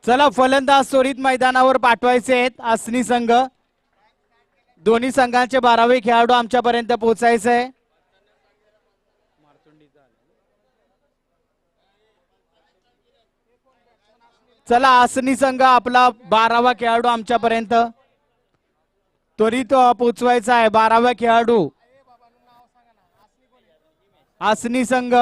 चला फलंदाज त्वरित मैदानावर पाठवायचे आहेत. आसनी संघ दोन्ही संघांचे 12वे खेळाडू आमच्यापर्यंत पोहोचायचे आहे. चला आसनी संघ आपला 12वा खेळाडू आमच्यापर्यंत त्वरित पोचवायचा आहे. 12वा खेळाडू आसनी संघ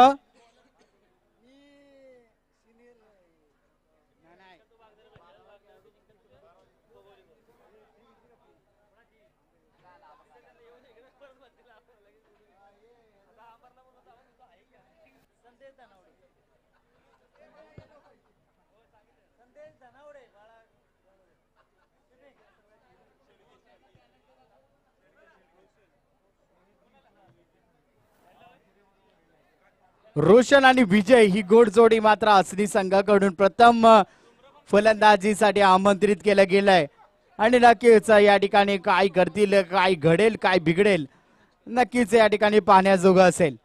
रोशन आणि विजय ही गोड जोडी मात्र आसनी संघाकडून प्रथम फलंदाजीसाठी आमंत्रित केलं गेलंय. आणि नक्कीच या ठिकाणी काय करतील, काय घडेल, काय बिघडेल, नक्कीच या ठिकाणी पाहण्याजोगं असेल.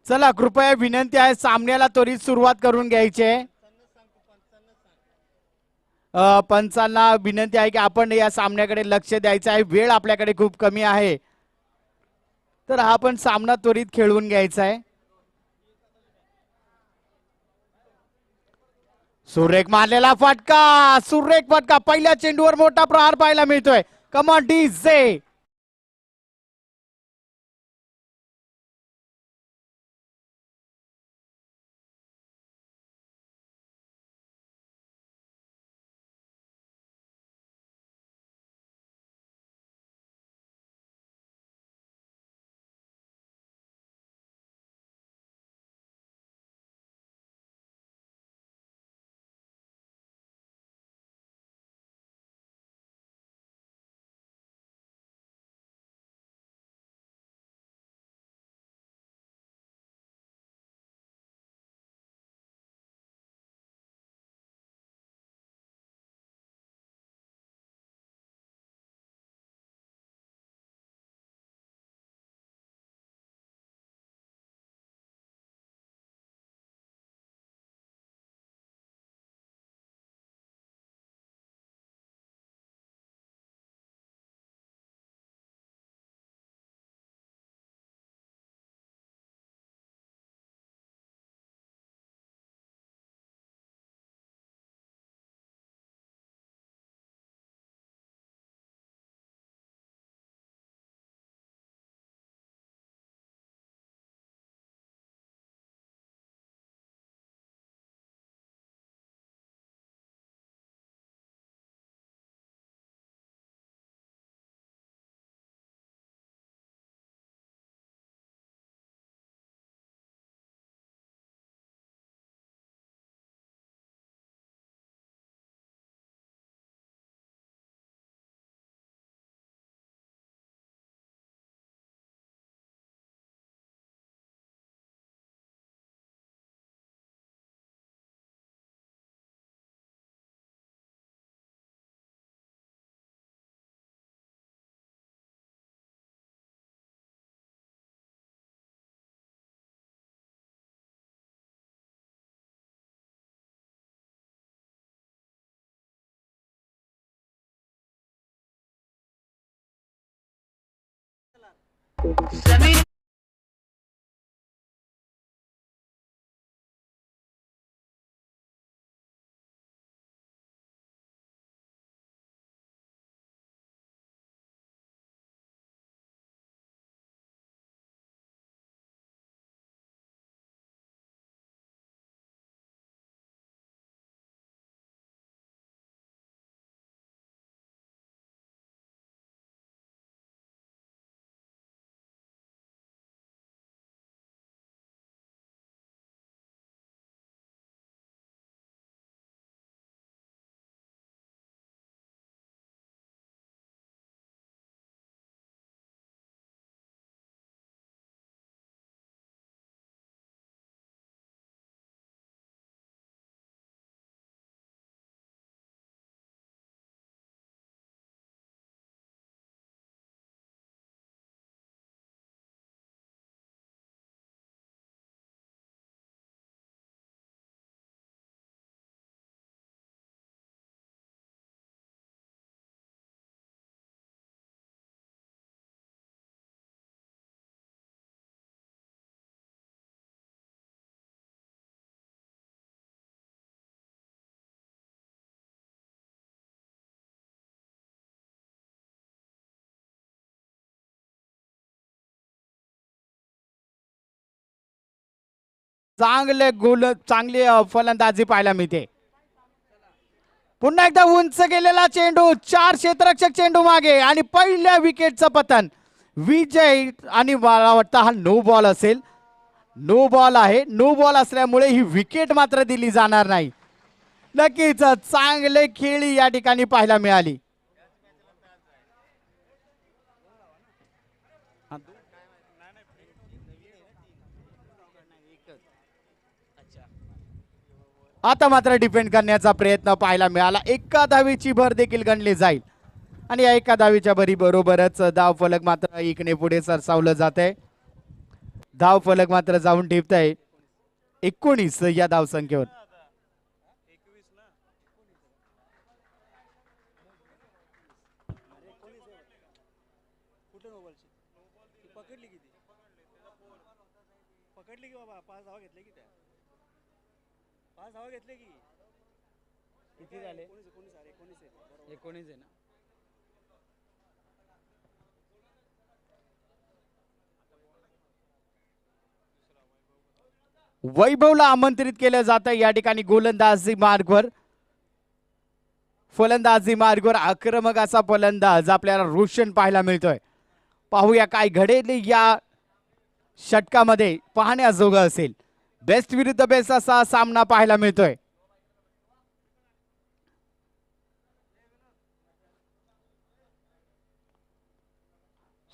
चला कृपया विनंती आहे, सामन्याला त्वरित सुरुवात करून घ्यायची आहे. पंचांना विनंती आहे की आपण या सामन्याकडे लक्ष द्यायचं आहे. वेळ आपल्याकडे खूप कमी आहे, तर हा पण सामना त्वरित खेळवून घ्यायचा आहे. सुरेख मारलेला फटका, सुरेख फटका, पहिल्या चेंडूवर मोठा प्रहार पाहायला मिळतोय. Come on DJ. चांगली फलंदाजी पाहायला मिळते. पुन्हा एकदा उंच गेलेला चेंडू, 4 क्षेत्ररक्षक चेंडू मागे आणि पहिल्या विकेटचं पतन. विजय आणि मला वाटतं हा नो बॉल असेल. नो बॉल आहे. नो बॉल असल्यामुळे ही विकेट मात्र दिली जाणार नाही. नक्कीच चांगले खेळी या ठिकाणी पाहायला मिळाली. आता मात्र डिफेंड करण्याचा प्रयत्न पाहायला मिळाला. एका धावेची भर देखील गणली जाईल आणि या एका धावेच्या भरी बरोबरच धाव फलक मात्र इकडे पुढे सरसावलं जात आहे. धाव फलक मात्र जाऊन ठेवत आहे 19 या धाव संख्येवर. पकडली की बाबा 5 धावा घेतले की त्या 5 धावा घेतले की किती झाले 19 आहे ना. वैभवला आमंत्रित केलं जातं या ठिकाणी गोलंदाजी मार्गवर. फलंदाजी मार्गवर आक्रमक असा फलंदाज आपल्याला रोशन पाहायला मिळतोय. पाहूया काय घडेल या षटकामध्ये, पाहण्याजोगं असेल. बेस्ट विरुद्ध बेस्ट असा सामना पाहायला मिळतोय.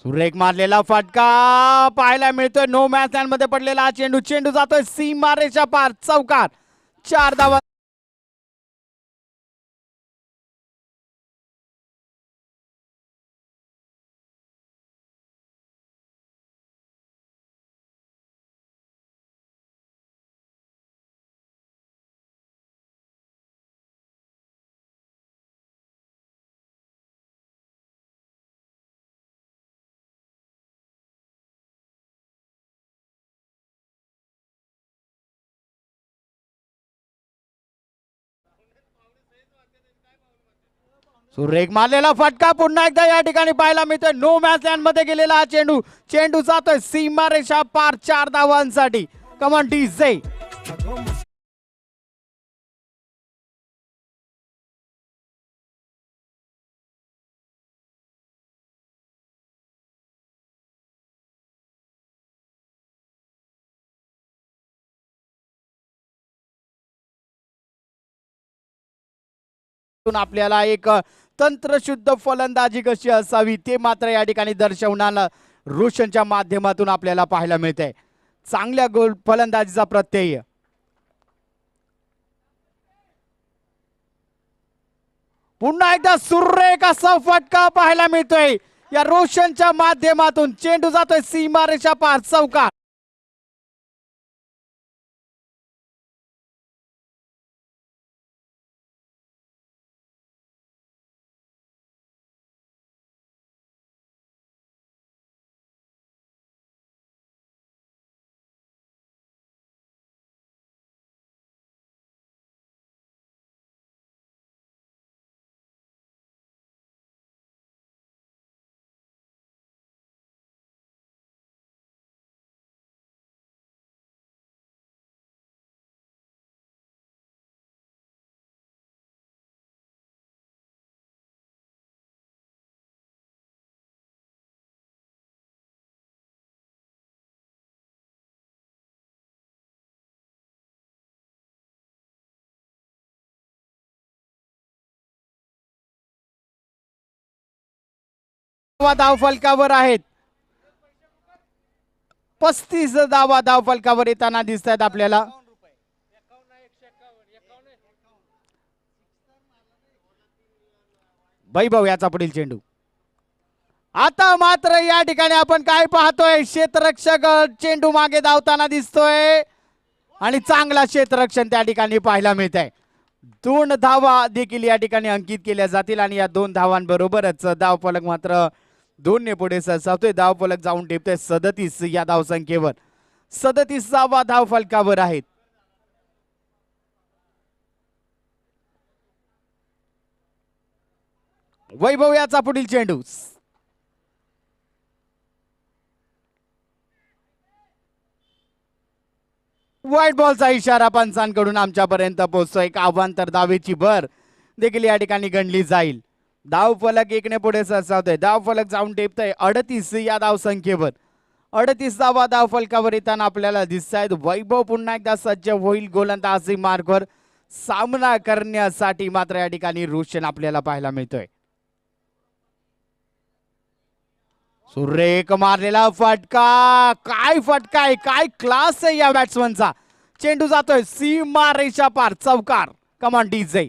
सुरेख मारलेला फटका पाहायला मिळतोय. नो मॅच मध्ये पडलेला हा चेंडू, चेंडू जातोय सीमारेषा पार, चौकार. 4 धावा. सुरेख मारलेला फटका पुन्हा एकदा या ठिकाणी पाहायला मिळतोय. नो मॅच मध्ये गेलेला हा चेंडू, चेंडू जातोय सीमारेषा पार 4 धावांसाठी. Come on DJ. आपल्याला एक तंत्रशुद्ध फलंदाजी कशी असावी ते मात्र या ठिकाणी दर्शवणारा रोशनच्या माध्यमातून आपल्याला पाहायला मिळतंय. चांगल्या गोल फलंदाजीचा प्रत्यय. पुन्हा एकदा सुरेख असा फटका पाहायला मिळतोय या रोशनच्या माध्यमातून. चेंडू जातोय सीमारेषा पार, चौकार. धाव फलकावर आहेत. 35 धावा धाव फलकावर येताना दिसत आहेत आपल्याला. वैभव याचा पुढील चेंडू. आता मात्र या ठिकाणी आपण काय पाहतोय, क्षेत्ररक्षक चेंडू मागे धावताना दिसतोय आणि चांगला क्षेत्ररक्षण त्या ठिकाणी पाहायला मिळत आहे. 2 धावा देखील या ठिकाणी अंकित केल्या जातील आणि या 2 धावांबरोबरच धाव फलक मात्र 2 ने पुढे सरसावतोय. धाव फलक जाऊन ठेवतोय 37 या धाव संख्येवर. 37वा धाव फलकावर आहेत. वैभव याचा पुढील चेंडू. व्हाईट बॉलचा इशारा पंचांकडून आमच्यापर्यंत पोहोचतो. एक अवांतर धावेची भर देखील या ठिकाणी गणली जाईल. धाव फलक एकने पुढे सरसावतोय. धाव फलक जाऊन टेपतोय 38 या धाव संख्येवर. 38 धाव फलकावर येताना आपल्याला दिसत आहेत. वैभव पुन्हा एकदा सज्ज होईल गोलंदाजी मार्गवर सामना करण्यासाठी. मात्र या ठिकाणी रोशन आपल्याला पाहायला मिळतोय. सुरेख मारलेला फटका. काय फटका आहे, काय क्लास आहे या बॅट्समनचा. चेंडू जातोय सीमा रेषा पार, चौकार. कमान डीजे.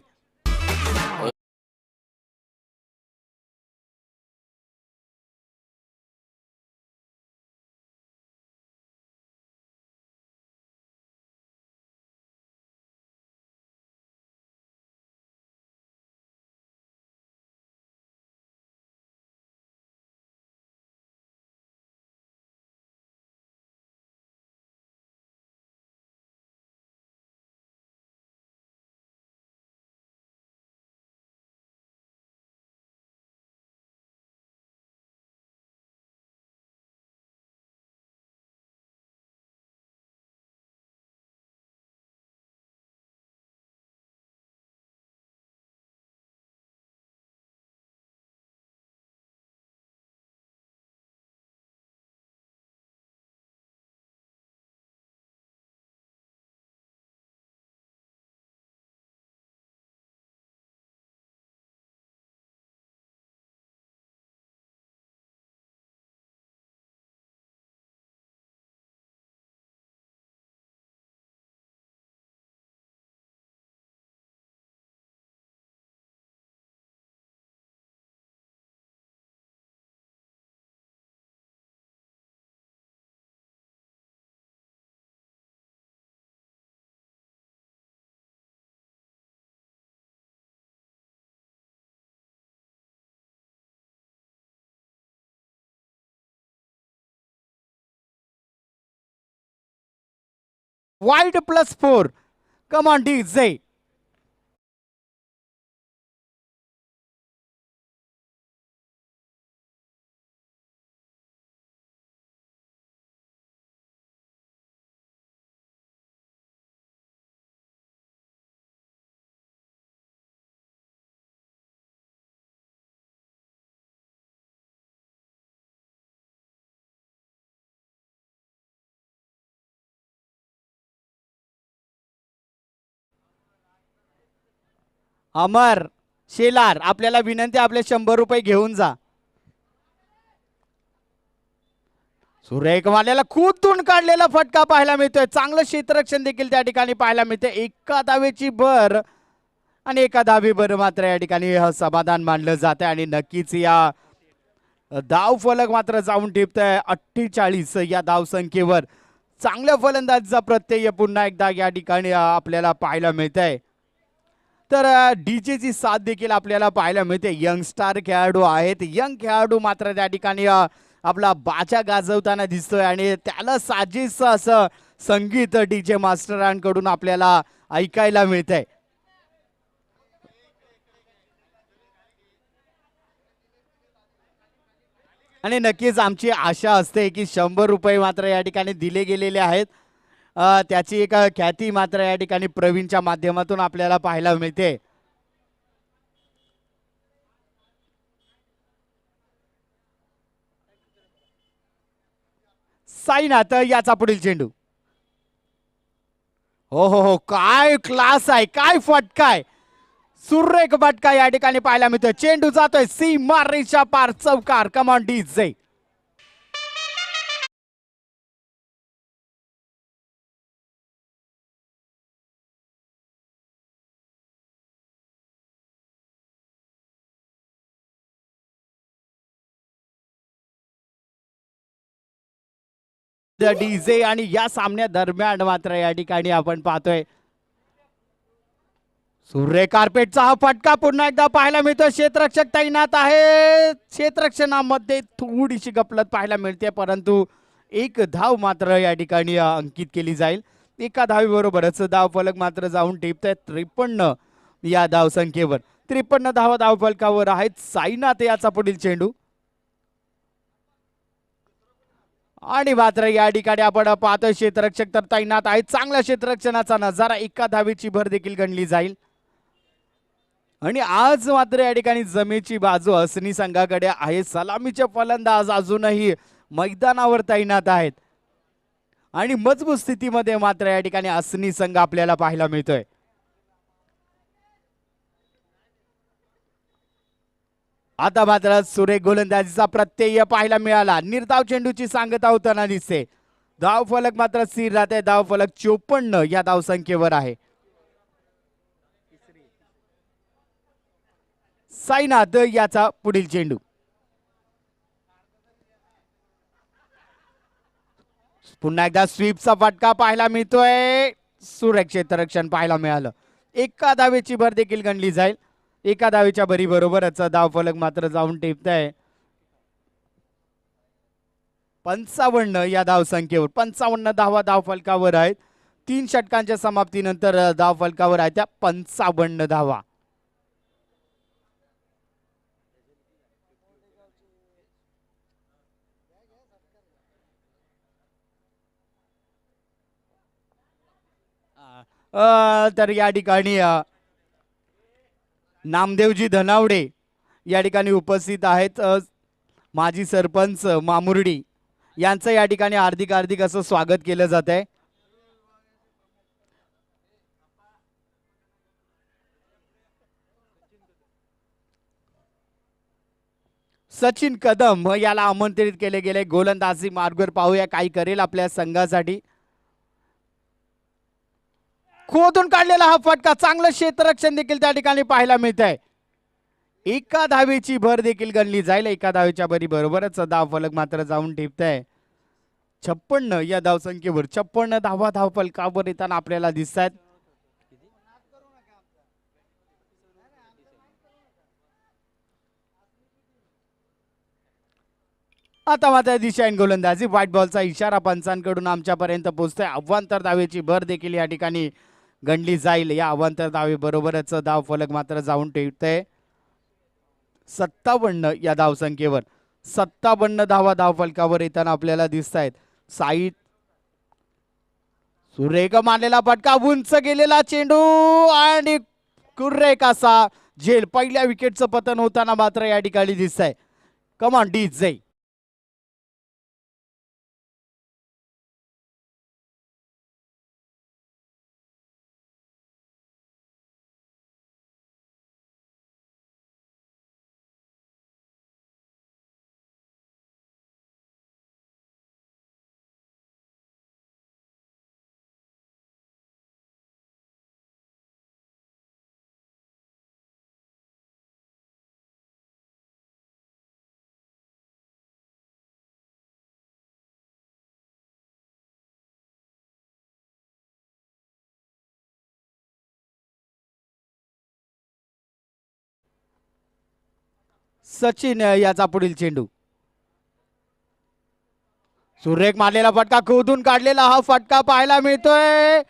वाईड +4. कमान डीजे. अमर शेलार आपल्याला विनंती, आपले 100 रुपये घेऊन जा. सुरेख मारलेला खूदून काढलेला फटका पाहायला मिळतोय. चांगलं क्षेत्ररक्षण देखील त्या ठिकाणी पाहायला मिळते. एका धावेची भर आणि एका धावी भर मात्र या ठिकाणी समाधान मानलं जात आहे. आणि नक्कीच या धाव फलक मात्र जाऊन टिपतंय 48 या धाव संख्येवर. चांगल्या फलंदाजीचा प्रत्यय पुन्हा एकदा या ठिकाणी आपल्याला पाहायला मिळत आहे. तर डीजेची साथ देखील आपल्याला पाहायला मिळते. यंगस्टार खेळाडू आहेत. यंग खेळाडू मात्र त्या ठिकाणी आपला बाजा गाजवताना दिसतोय आणि त्याला साजेस असं संगीत डीजे मास्टरांकडून आपल्याला ऐकायला मिळतंय. आणि नक्कीच आमची आशा असते की 100 रुपये मात्र या ठिकाणी दिले गेलेले आहेत. त्याची एक ख्याती मात्र या ठिकाणी प्रवीणच्या माध्यमातून आपल्याला पाहायला मिळते. साईनाथ याचा पुढील चेंडू. हो हो हो, काय क्लास आहे, काय फटका आहे. सुरेख फटका या ठिकाणी पाहायला मिळतोय. चेंडू जातोय सीमा रेषा पार, चौकार. कमान डीजे. डीजे आणि या सामन्या दरम्यान मात्र या ठिकाणी आपण पाहतोय सूर्य कार्पेटचा हा फटका पुन्हा एकदा पाहायला मिळतोय. क्षेत्ररक्षक तैनात आहे. क्षेत्ररक्षणामध्ये थोडीशी गफलत पाहायला मिळते, परंतु एक धाव मात्र या ठिकाणी अंकित केली जाईल. एका धावीबरोबरच धाव फलक मात्र जाऊन टिपतायत 53 या धाव संख्येवर. 53 धाव फलकावर आहेत. साईनाथ याचा पुढील चेंडू. आणि मात्र या ठिकाणी आपण पाहतोय क्षेत्ररक्षक तर तैनात आहेत. चांगल्या क्षेत्ररक्षणाचा नजारा, एका धावेची भर देखील गणली जाईल. आणि आज मात्र या ठिकाणी जमेची बाजू हसनी संघाकडे आहे. सलामीचे फलंदाज अजूनही मैदानावर तैनात आहेत आणि मजबूत स्थितीमध्ये मात्र या ठिकाणी हसनी संघ आपल्याला पाहायला मिळतोय. आता मात्र सुरेख गोलंदाजीचा प्रत्यय पाहायला मिळाला. निर्धाव चेंडूची सांगता होताना दिसते. धाव फलक मात्र स्थिर राहते. धाव फलक 54 या धावसंख्येवर आहे. साईनाथ याचा पुढील चेंडू. पुन्हा एकदा स्वीपचा फटका पाहायला मिळतोय. सुरेख क्षेत्ररक्षण पाहायला मिळालं. एका धावेची भर देखील गणली जाईल. एका धावेच्या भरी बरोबरच धाव फलक मात्र जाऊन टेपताय 55 या धावसंख्येवर. 55 धावा धाव फलकावर आहेत. 3 षटकांच्या समाप्तीनंतर धाव फलकावर आहेत त्या 55 धावा. तर या ठिकाणी नामदेवजी धनावडे या ठिकाणी उपस्थित आहेत. माजी सरपंच मामुर्डी यांचं या ठिकाणी हार्दिक हार्दिक असं स्वागत केलं जात आहे. सचिन कदम याला आमंत्रित केले गेले. गोलंदाजी मार्गवर पाहूया काय करेल आपल्या संघासाठी. खोदून काढलेला हा फटका, चांगलं क्षेत्ररक्षण देखील त्या ठिकाणी पाहायला मिळत आहे. एका धावेची भर देखील गणली जाईल. एका धावेच्या भरी बरोबरच धाव फलक मात्र जाऊन टिपत आहे 56 या धावसंख्येवर. 56 धावा धाव फलकावर येताना आपल्याला दिसत आहेत. आता मात्र दिशाहीन गोलंदाजी. व्हाईट बॉलचा इशारा पंचांकडून आमच्यापर्यंत पोहोचतोय. अवांतर धावेची भर देखील या ठिकाणी गणली जाईल. या अवांतर धावे बरोबरच धाव फलक मात्र जाऊन टेकतंय 57 या धावसंख्येवर. 57 धावा धाव फलकावर येताना आपल्याला दिसत आहेत. साईड सुरेख मारलेला फटका, उंच गेलेला चेंडू आणि कुर्रेक असा झेल. पहिल्या विकेटचं पतन होताना मात्र या ठिकाणी दिसत आहे. कमान डी जय. सचिन याचा पुढील चेंडू. सुरेख मारलेला फटका, खोदून काढलेला हा फटका पाहायला मिळतोय.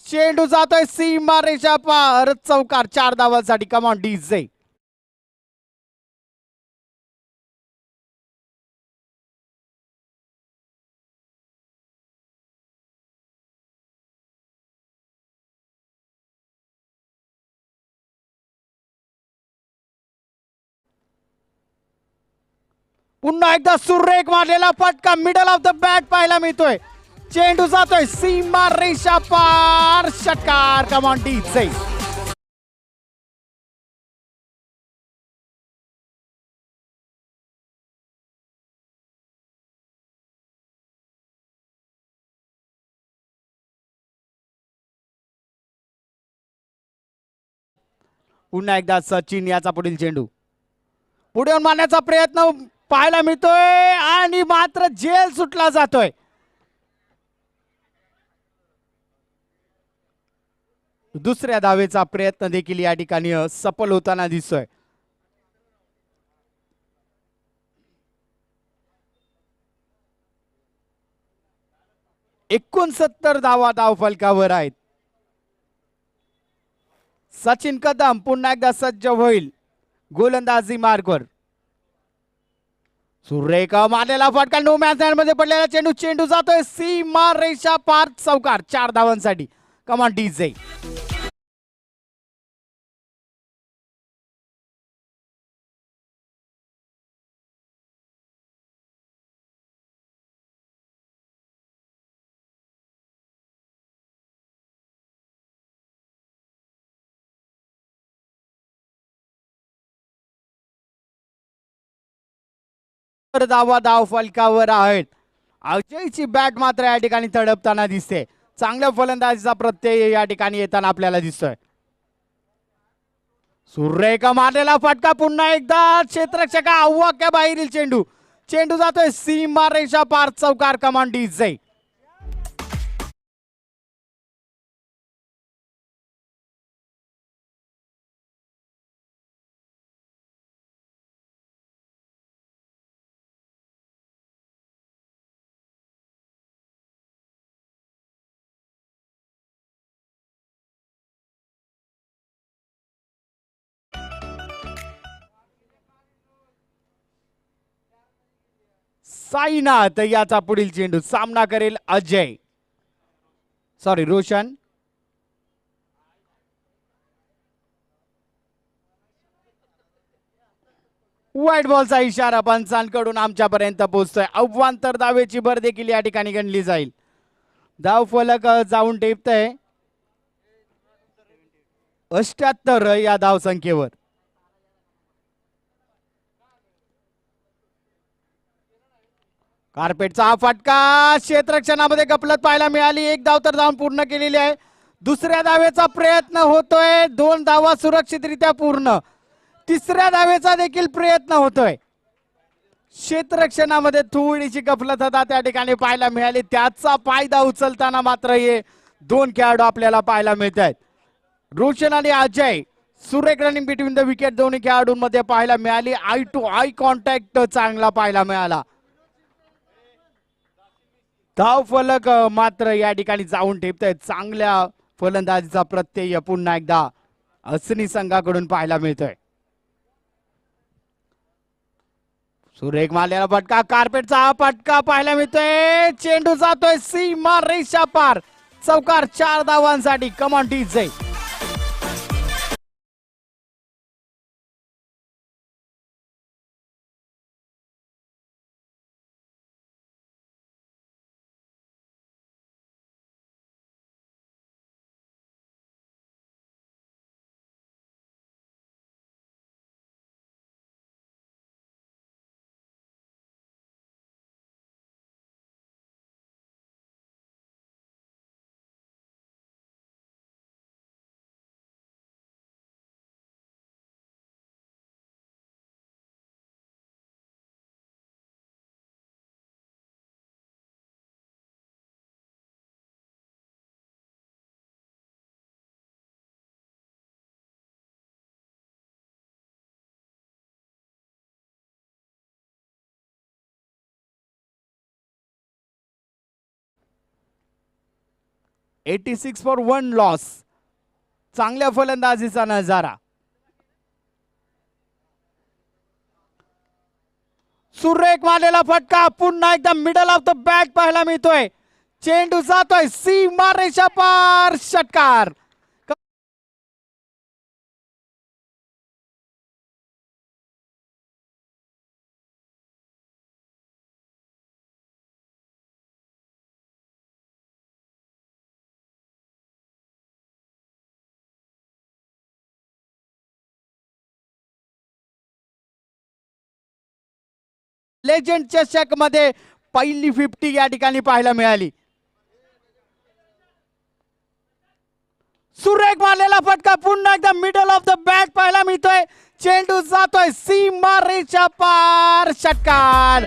चेंडू जातोय सीमा रेषा पार. चौकार 4 धावांसाठी. Come on DJ. पुन्हा एकदा सुरेख मारलेला फटका मिडल ऑफ द बॅट पाहायला मिळतोय. चेंडू जातोय सीमा रेषा पार. षटकार. Come on DJ. पुन्हा एकदा सचिन याचा पुढील चेंडू. पुढे येऊन मारण्याचा प्रयत्न पाहायला मिळतोय आणि मात्र जेल सुटला जातोय. दुसऱ्या धावेचा प्रयत्न देखील या ठिकाणी सफल होताना दिसतोय. 69 धावा धाव फलकावर आहेत. सचिन कदम पुन्हा एकदा सज्ज होईल गोलंदाजी मार्गवर. सुरेख मारलेला फटका नो मॅच मध्ये पडलेला चेंडू चेंडू जातोय सीमा रेषा पार चौकार 4 धावांसाठी कमान डीजे. धावा धाव फलकावर आहेत. अजयची बॅट मात्र या ठिकाणी तडपताना दिसते. चांगल्या फलंदाजीचा प्रत्यय या ठिकाणी येताना आपल्याला दिसतोय. सुरेख मारलेला फटका पुन्हा एकदा क्षेत्ररक्षका अव्वाक्या बाहेरील चेंडू चेंडू जातोय सीमा रेषा पार चौकार कमान डीजे. साईनाथ याचा पुढील चेंडू सामना करेल अजय सॉरी रोशन. व्हाईट बॉलचा इशारा पंचांकडून आमच्यापर्यंत पोहोचतोय. अव्वांतर धावेची भर देखील या ठिकाणी गणली जाईल. धाव फलक जाऊन टेपतय 78 या धाव संख्येवर. कार्पेटचा हा फटका क्षेत्ररक्षणामध्ये गपलत पाहायला मिळाली. एक धाव तर धाव पूर्ण केलेली आहे. दुसऱ्या धावेचा प्रयत्न होतोय. 2 धावा सुरक्षितरित्या पूर्ण. तिसऱ्या धावेचा देखील प्रयत्न होतोय. क्षेत्ररक्षणामध्ये थोडीशी गफलत होता त्या ठिकाणी पाहायला मिळाली. त्याचा फायदा उचलताना मात्र हे 2 खेळाडू आपल्याला पाहायला मिळत आहेत. रोशन आणि अजय सुरेख रनिंग बिटवीन द विकेट दोन्ही खेळाडूंमध्ये पाहायला मिळाली. आय टू आय कॉन्टॅक्ट चांगला पाहायला मिळाला. धाव फलक मात्र या ठिकाणी जाऊन ठेपतायत. चांगल्या फलंदाजीचा प्रत्यय पुन्हा एकदा असनी संघाकडून पाहायला मिळतोय. सुरेख मारलेला फटका कार्पेटचा हा फटका पाहायला मिळतोय. चेंडू जातोय सीमा रेषा पार चौकार 4 धावांसाठी कमान डीजे. Eighty 86 for 1 loss. चांगल्या फलंदाजीचा नजारा. सुरेख मारलेला फटका पुन्हा एकदा मिडल ऑफ द बॅट पाहायला मिळतोय. चेंडू जातोय सीमा रेषा पार षटकार. लेजंड चषक मध्ये पहिली 50 या ठिकाणी पाहायला मिळाली. सुरेख मारलेला फटका पुन्हा एकदा मिडल ऑफ द बॅट पाहायला मिळतोय. चेंडू जातोय सीमा रेषा पार षटकार.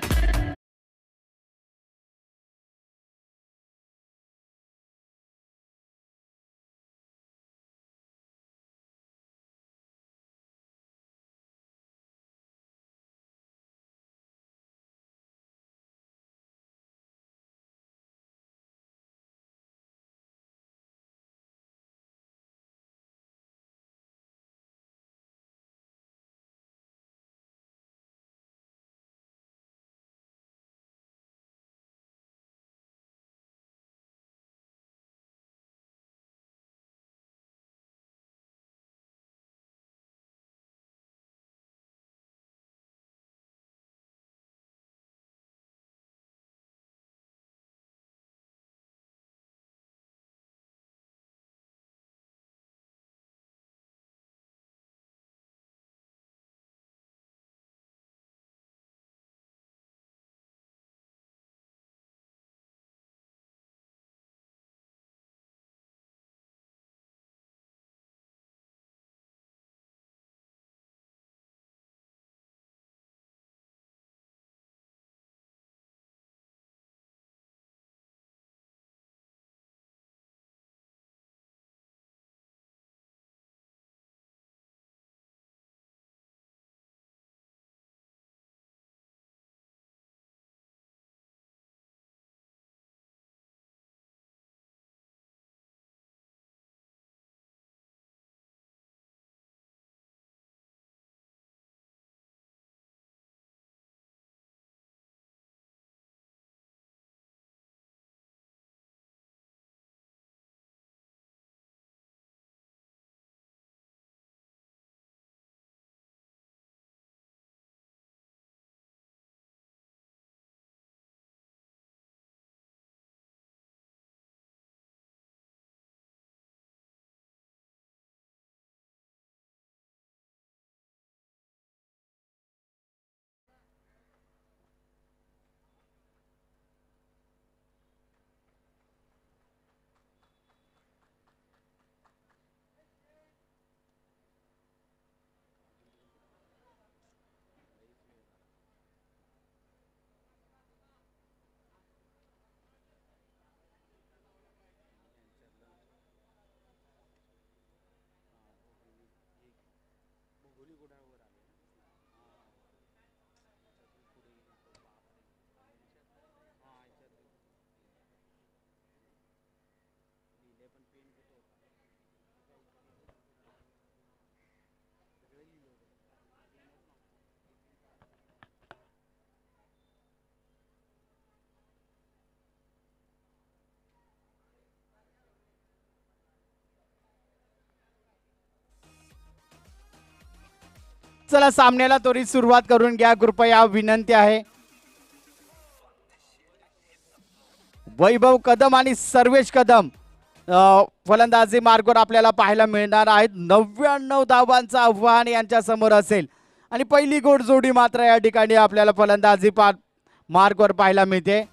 चला सामन्याला त्वरित सुरुवात करून घ्या कृपया विनंती आहे. वैभव कदम आणि सर्वेश कदम फलंदाजी मार्गावर आपल्याला पाहायला मिळणार आहेत. 99 धावांचं आव्हान यांच्या समोर असेल आणि पहिली गोड जोडी मात्र या ठिकाणी आपल्याला फलंदाजी मार्गावर पाहायला मिळते.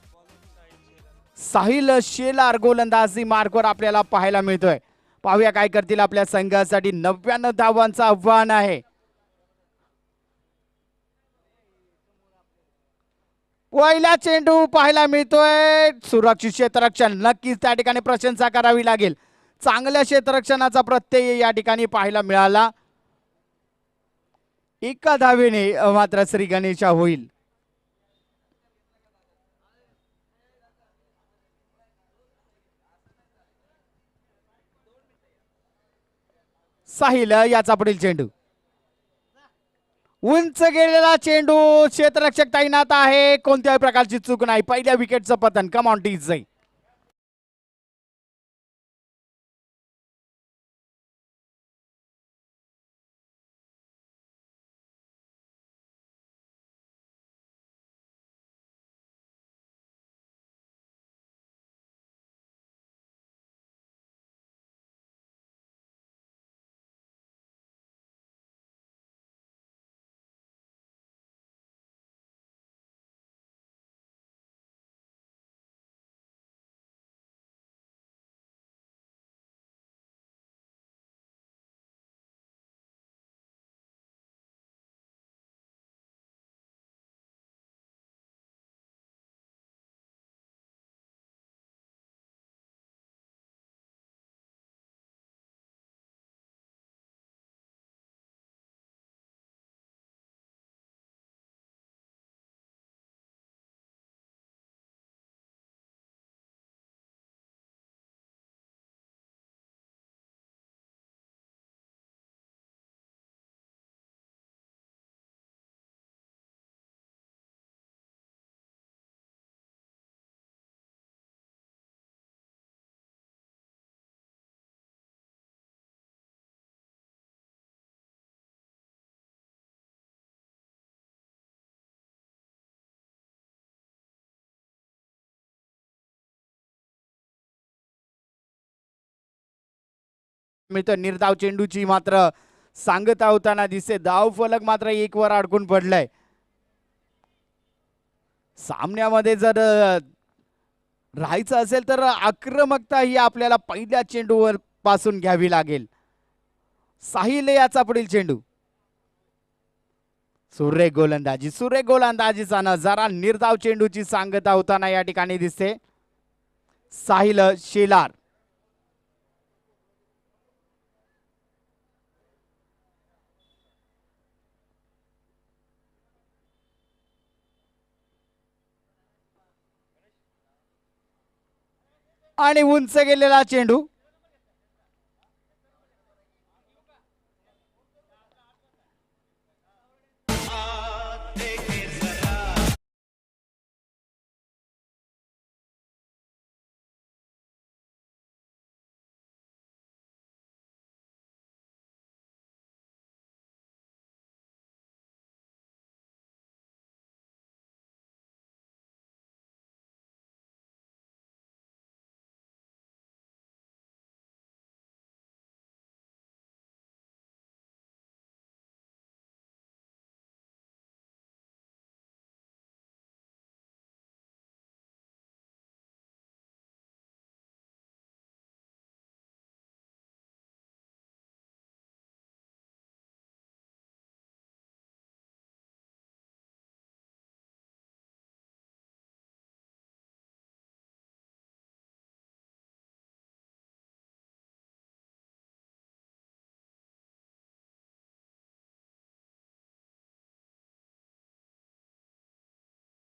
साहिल शेलार गोलंदाजी मार्गावर आपल्याला पाहायला मिळतोय. पाहूया काय करतील आपल्या संघासाठी. 99 धावांचं आव्हान आहे. पहिला चेंडू पाहायला मिळतोय. सुरक्षित क्षेत्ररक्षण, नक्कीच त्या ठिकाणी प्रशंसा करावी लागेल. चांगल्या क्षेत्ररक्षणाचा प्रत्यय या ठिकाणी पाहायला मिळाला. एका धावेने मात्र श्री गणेशा होईल. साहिल याचा पुढील चेंडू, उंच गेलेला चेंडू, क्षेत्ररक्षक तैनात आहे. कोणत्याही प्रकारची चूक नाही. पहिल्या विकेटचं पतन. कम ऑन टीज जाईल. मिळतं. निर्धाव चेंडूची मात्र सांगता होताना दिसते. धाव फलक मात्र एक वर अडकून पडलाय. सामन्यामध्ये जर राहायचं असेल तर आक्रमकता ही आपल्याला पहिल्या चेंडूवर पासून घ्यावी लागेल. साहिल याचा पुढील चेंडू, सुरेख गोलंदाजी. सुरेख गोलंदाजीचा नजारा. निर्धाव चेंडूची सांगता होताना या ठिकाणी दिसते. साहिल शेलार आणि उंच गेलेला चेंडू,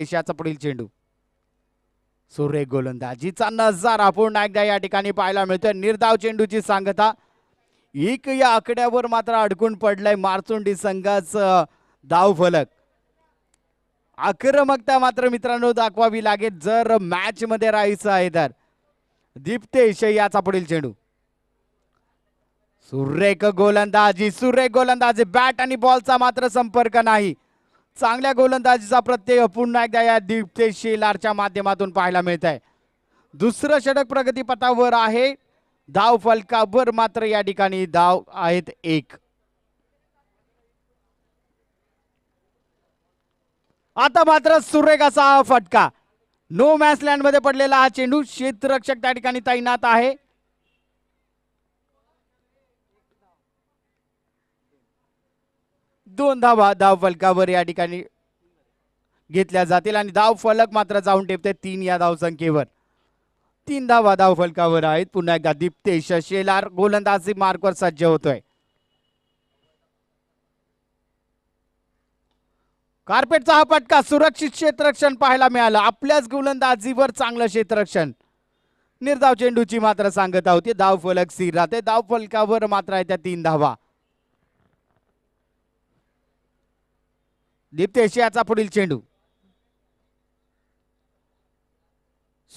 देशाचा पुढील चेंडू, सुरेख गोलंदाजीचा नजारा पुन्हा एकदा या ठिकाणी पाहायला मिळतोय. निर्धाव चेंडूची सांगता. एक या आकड्यावर मात्र अडकून पडलाय मार्चोंडी संघाचं धाव फलक. आक्रमकता मात्र मित्रांनो दाखवावी लागेल जर मॅच मध्ये राहायचं आहे तर. दीप्तेश याचा पुढील चेंडू, सुरेख गोलंदाजी, सुरेख गोलंदाजी, बॅट आणि बॉलचा मात्र संपर्क नाही. चांगल्या गोलंदाजीचा प्रत्यय पुन्हा एकदा या दीप्तेश शेलारच्या माध्यमातून पाहायला मिळत आहे. दुसरं षटक प्रगतीपथावर आहे. धाव फलकावर मात्र या ठिकाणी धाव आहेत 1. आता मात्र सुरेख असा हा फटका. नो मॅच लँड मध्ये पडलेला हा चेंडू. क्षेत्ररक्षक त्या ठिकाणी तैनात आहे. दोन धावा धाव फलकावर या ठिकाणी घेतल्या जातील आणि धाव फलक मात्र जाऊन टेपते 3 या धाव संख्येवर. 3 धावा धाव फलकावर आहेत. पुन्हा एकदा दीप्तेश शेलार गोलंदाजी मार्कवर सज्ज होतोय. कार्पेटचा हा फटका, सुरक्षित क्षेत्ररक्षण पाहायला मिळालं. आपल्याच गोलंदाजीवर चांगलं क्षेत्ररक्षण. निर्धाव चेंडूची मात्र सांगत होती. धाव फलक स्थिर राहते. धाव फलकावर मात्र आहे त्या 3 धावा. दीप्तेश याचा पुढील चेंडू.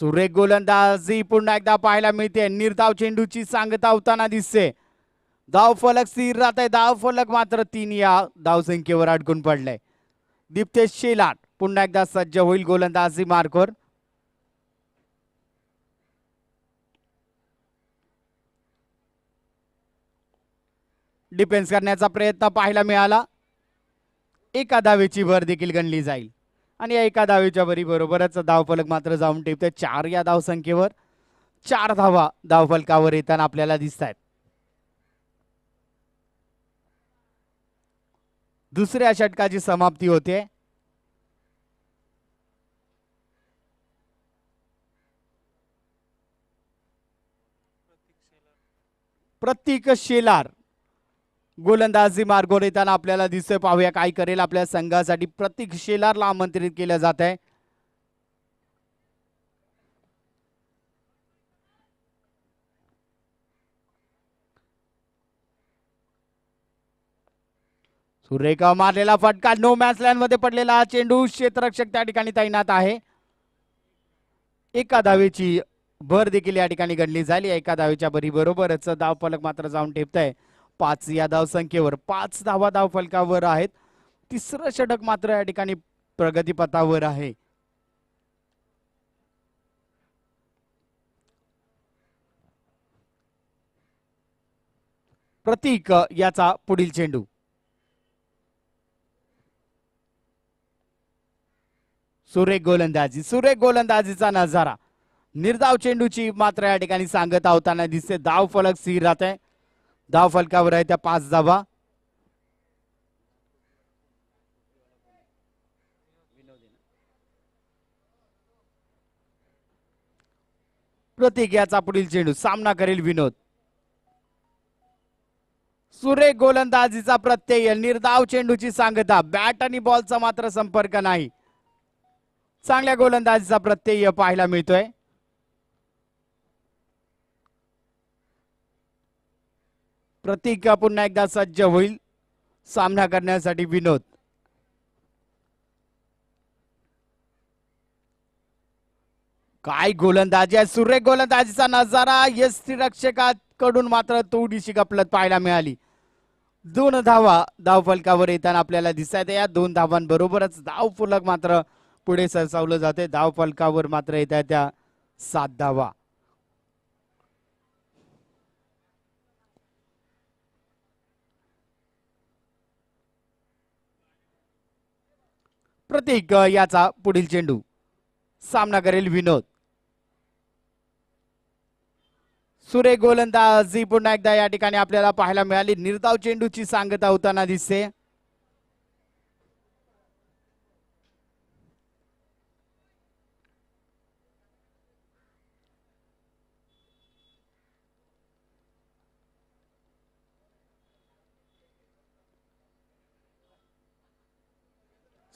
सुरेख गोलंदाजी पुन्हा एकदा पाहायला मिळते. निर्धाव चेंडूची सांगता होताना दिसते. धाव फलक स्थिर राहत आहे. धाव फलक मात्र 3 या धाव संख्येवर अडकून पडलाय. दीप्तेश शेलार पुन्हा एकदा सज्ज होईल गोलंदाजी मार्कवर. डिफेन्स करण्याचा प्रयत्न पाहायला मिळाला. एका धावेची भर देखील गणली जाईल आणि या एका धावेच्या भरी बरोबरच धाव फलक मात्र जाऊन टेपते 4 या धाव संख्येवर. 4 धावा धाव फलकावर येताना आपल्याला दिसत आहेत. दुसऱ्या षटकाची समाप्ती होते. प्रतीक शेलार गोलंदाजी मार्गावर येताना आपल्याला दिसतोय. पाहूया काय करेल आपल्या संघासाठी. प्रतीक शेलारला आमंत्रित केलं जात आहे. सुरेख मारलेला फटका. नो मॅच लाईन मध्ये पडलेला हा चेंडू. क्षेत्ररक्षक त्या ठिकाणी तैनात आहे. एका धावेची भर देखील या ठिकाणी गणली झाली. एका धावेच्या भरी बरोबरच धाव फलक मात्र जाऊन ठेपताय 5 या धाव संख्येवर. 5 धावा धाव फलकावर आहेत. तिसरं षटक मात्र या ठिकाणी प्रगतीपथावर आहे. प्रतीक याचा पुढील चेंडू. सुरेख गोलंदाजी, सुरेख गोलंदाजीचा नजारा. निर्धाव चेंडूची मात्र या ठिकाणी सांगता होताना दिसते. धाव फलक स्थिर राहत आहे. धाव फलकावर आहे त्या 5 धावा. प्रतीक याचा पुढील चेंडू. सामना करेल विनोद. सुरेख गोलंदाजीचा प्रत्यय. निर्धाव चेंडूची सांगता. बॅट आणि बॉलचा मात्र संपर्क नाही. चांगल्या गोलंदाजीचा प्रत्यय पाहायला मिळतोय. प्रतीक पुन्हा एकदा सज्ज होईल सामना करण्यासाठी विनोद. काय गोलंदाजी आहे. सुरेख गोलंदाजीचा नजारा. यष्टिरक्षकाकडून मात्र थोडीशी गफलत पाहायला मिळाली. 2 धावा धाव फलकावर येताना आपल्याला दिसत. या 2 धावांबरोबरच धाव फलक मात्र पुढे सरसावलं जाते. धाव फलकावर मात्र येत्या त्या 7 धावा. प्रतीक याचा पुढील चेंडू. सामना करेल विनोद. सुरेख गोलंदाजी पुन्हा एकदा या ठिकाणी आपल्याला पाहायला मिळाली. निर्धाव चेंडूची सांगता होताना दिसते.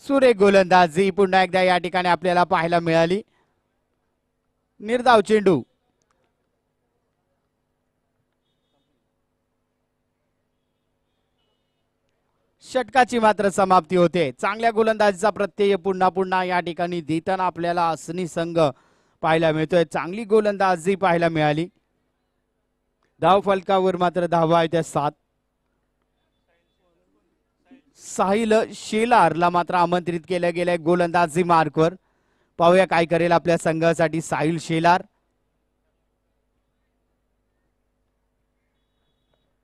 सुरेख गोलंदाजी पुन्हा एकदा या ठिकाणी आपल्याला पाहायला मिळाली. निर्धाव चेंडू. षटकाची मात्र समाप्ती होते. चांगल्या गोलंदाजीचा प्रत्यय पुन्हा पुन्हा या ठिकाणी देताना आपल्याला असनी संघ पाहायला मिळतोय. चांगली गोलंदाजी पाहायला मिळाली. धाव फलकावर मात्र धावा आहे त्या 7. साहिल शेलारला मात्र आमंत्रित केलं गेलंय गोलंदाजी मार्कवर. पाहूया काय करेल आपल्या संघासाठी साहिल शेलार.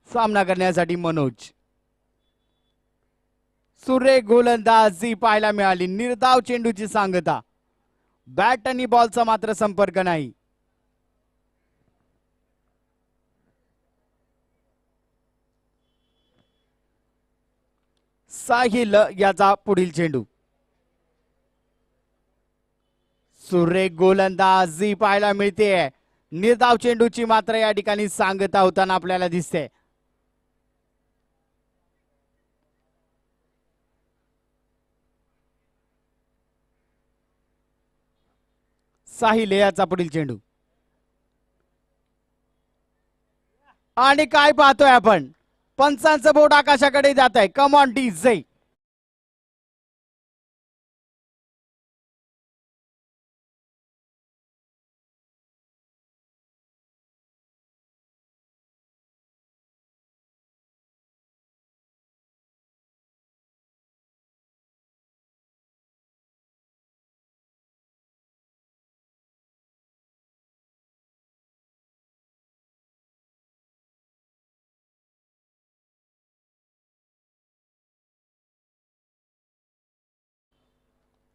सामना करण्यासाठी मनोज. सुरेख गोलंदाजी पाहायला मिळाली. निर्धाव चेंडूची सांगता. बॅट आणि बॉलचा मात्र संपर्क नाही. साहिल याचा पुढील चेंडू. सुरेख गोलंदाजी पाहायला मिळते. निर्धाव चेंडूची मात्र या ठिकाणी सांगता होताना आपल्याला दिसते. साहिल याचा पुढील चेंडू. आणि काय पाहतोय आपण, पंचांचं बोट आकाशाकडे जात आहे. Come on DJ.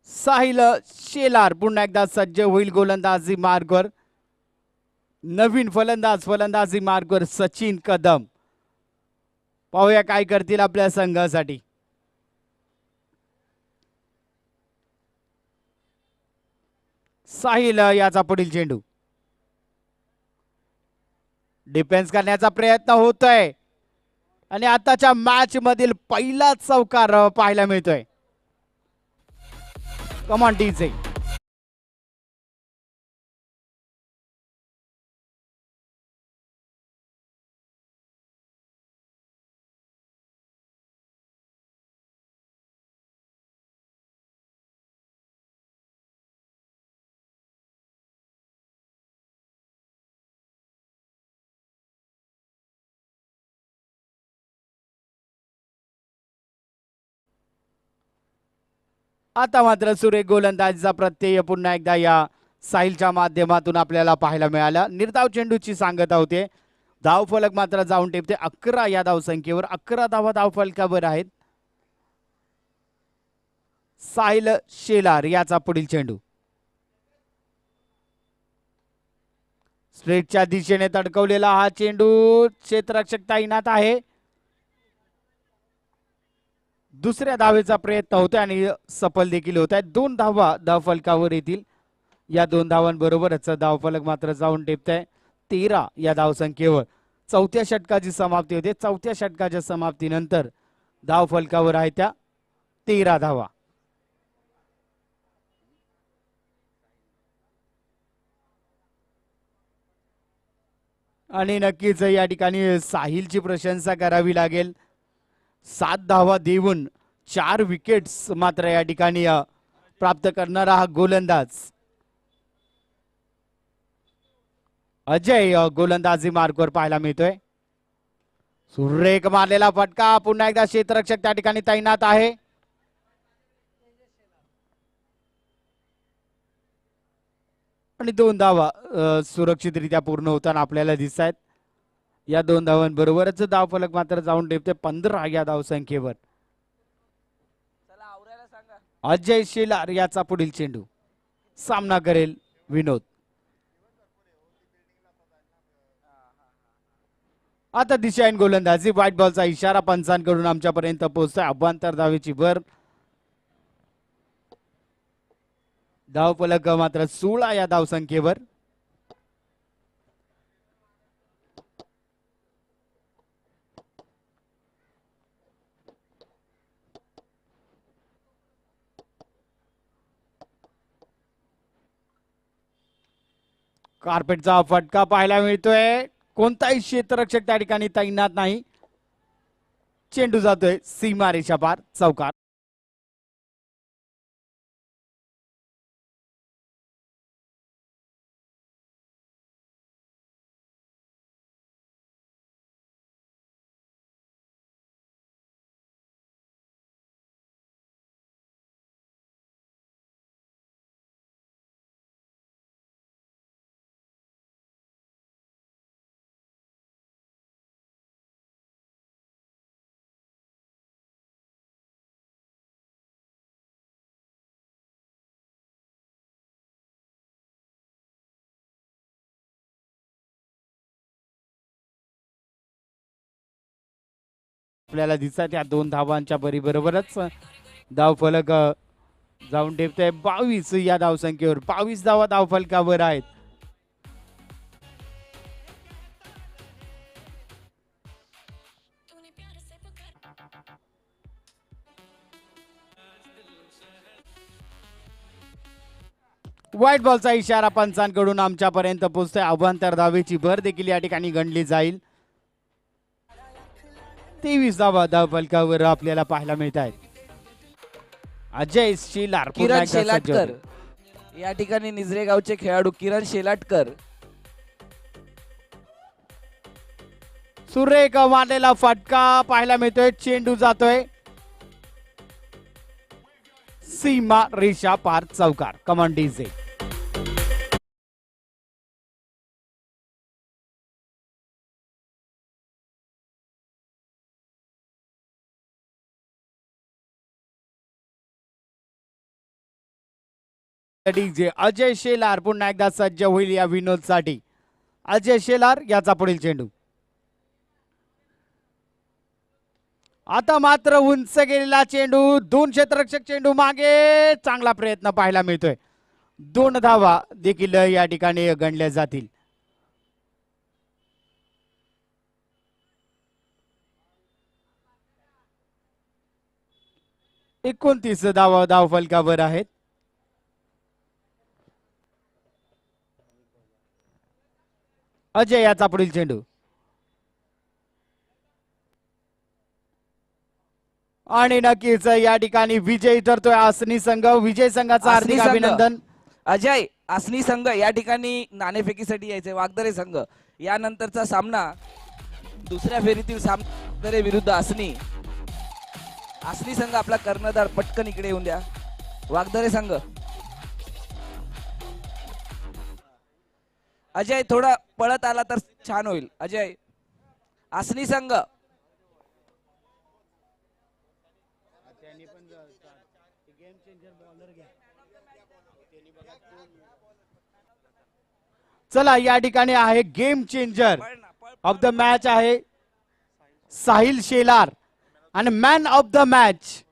Sahil Shelar पुन्हा एकदा सज्ज होईल गोलंदाजी मार्गवर. नवीन फलंदाजी मार्गवर सचिन कदम. पाहूया काय करतील आपल्या संघासाठी. साहिल याचा पुढील चेंडू. डिफेन्स करण्याचा प्रयत्न होतोय आणि आताच्या मॅच मधील पहिला चौकार पाहायला मिळतोय. Come on DJ. आता मात्र सुरेख गोलंदाजीचा प्रत्यय पुन्हा एकदा या साहिलच्या माध्यमातून आपल्याला पाहायला मिळाला. निर्धाव चेंडूची सांगता होते. धाव फलक मात्र जाऊन टेपते 11 या धाव संख्येवर. 11 धावा धाव फलकावर आहेत. साहिल शेलार याचा पुढील चेंडू. स्ट्रेटच्या दिशेने तडकवलेला हा चेंडू क्षेत्ररक्षक तैनात आहे. दुसऱ्या धावेचा प्रयत्न होतोय आणि सफल देखील होत आहे. 2 धावा धाव फलकावर येतील. या 2 धावांबरोबरच धाव फलक मात्र जाऊन टेपत आहे 13 या धाव संख्येवर. चौथ्या षटकाची समाप्ती होते. चौथ्या षटकाच्या समाप्तीनंतर धाव फलकावर आहे त्या 13 धावा. आणि नक्कीच या ठिकाणी साहिलची प्रशंसा करावी लागेल. 7 धावा देऊन 4 विकेट्स मात्र या ठिकाणी प्राप्त करणारा हा गोलंदाज अजय गोलंदाजी मार्गवर पाहायला मिळतोय. सुरेख मारलेला फटका. पुन्हा एकदा क्षेत्ररक्षक त्या ठिकाणी तैनात आहे. आणि 2 धावा सुरक्षितरित्या पूर्ण होताना आपल्याला दिसत आहेत. या 2 धावांबरोबरच धाव फलक मात्र जाऊन टेपते 15 या धाव संख्येवर. अजय शेलार याचा पुढील चेंडू. सामना करेल विनोद. आता दिशाहीन गोलंदाजी. व्हाईट बॉलचा इशारा पंचांकडून आमच्यापर्यंत पोहोचतोय. अभ्यांतर धावेची भर. धाव फलक मात्र 16 या धाव संख्येवर. कार्पेटचा फटका पाहायला मिळतोय. कोणताही क्षेत्ररक्षक त्या ठिकाणी तैनात नाही. चेंडू जातोय सीमारेषा पार. चौकार. आपल्याला दिसतात. या 2 धावांच्या बरोबरच धावफलक जाऊन ठेवतोय 22 या धावसंख्येवर. 22 धावा धावफलकावर आहेत. व्हाईट बॉलचा इशारा पंचांकडून आमच्यापर्यंत पोहोचतोय. अवांतर धावेची भर देखील या ठिकाणी गणली जाईल. 23 धावा धावफलकावर आपल्याला पाहायला मिळत आहेत. अजय शिलार पुन्हा किरण एकदा सज्ज शेलाटकर होते. या ठिकाणी निजरे गावचे खेळाडू किरण शेलाटकर. सुरेख मारलेला फटका पाहायला मिळतोय. चेंडू जातोय सीमा रेषा पार चौकार. कमान डीजे. डीजे अजय शेलार पुन्हा एकदा सज्ज होईल या विनोदसाठी. अजय शेलार याचा पुढील चेंडू. आता मात्र उंच गेलेला चेंडू. 2 क्षेत्ररक्षक चेंडू मागे. चांगला प्रयत्न पाहायला मिळतोय. 2 धावा देखील या ठिकाणी गणल्या जातील. एकोणतीस धावा धावफलकावर आहेत. अजय याचा पुढील चेंडू. आणि नक्कीच या ठिकाणी विजय ठरतोय आसनी संघ. विजय संघाचं हार्दिक आसनी संघ. अभिनंदन. अजय आसनी संघ या ठिकाणी नाणेफेकीसाठी यायचे. वागदरे संघ यानंतरचा सामना दुसऱ्या फेरीतील सामना विरुद्ध आसनी. आसनी संघ आपला कर्णधार पटकन इकडे येऊन द्या. वागदरे संघ. अजय थोडा पळत आला तर छान होईल. अजय आसनी संघ. चला या ठिकाणी आहे game changer of the match आहे साहिल शेलार आणि मॅन ऑफ द मॅच